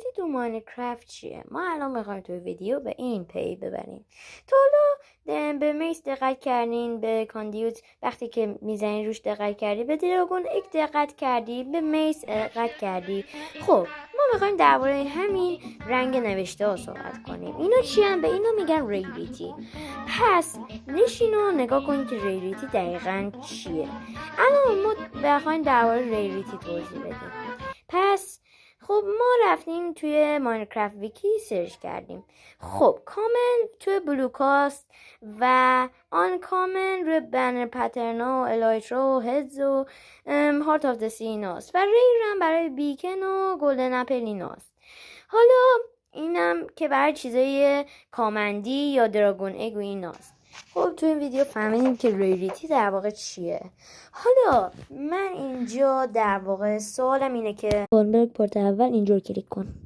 ریریتی تو ماینکرافت چیه؟ ما الان میخوایم تو ویدیو به این پی ببریم. تو حالا به میس دقت کردین، به کاندیوت وقتی که میزنی روش دقت کردی، به دراگون اک دقت کردی، به میس دقت کردی. خب ما میخوایم درباره همین رنگ نوشته ها صحبت کنیم. اینا چی هم؟ به اینا میگن ریریتی. پس نشین و نگاه کن که ریریتی دقیقا چیه. الان ما بخوایم درباره ریریتی توضیح بدیم. پس خب ما رفتیم توی ماینکرافت ویکی سرچ کردیم. خب کامن توی بلوکاست و آن کامن روی بنر پترنا و الایترا و هدز و هارت آف دسی ایناست و ریرم برای بیکن و گلدن اپل ایناست. حالا اینم که برای چیزای کامندی یا دراگون اگ و ایناست. خب تو این ویدیو فهمیدیم که ریریتی در واقع چیه. حالا من اینجا در واقع سوالم اینه که برگ پورت اول اینجور کلیک کن.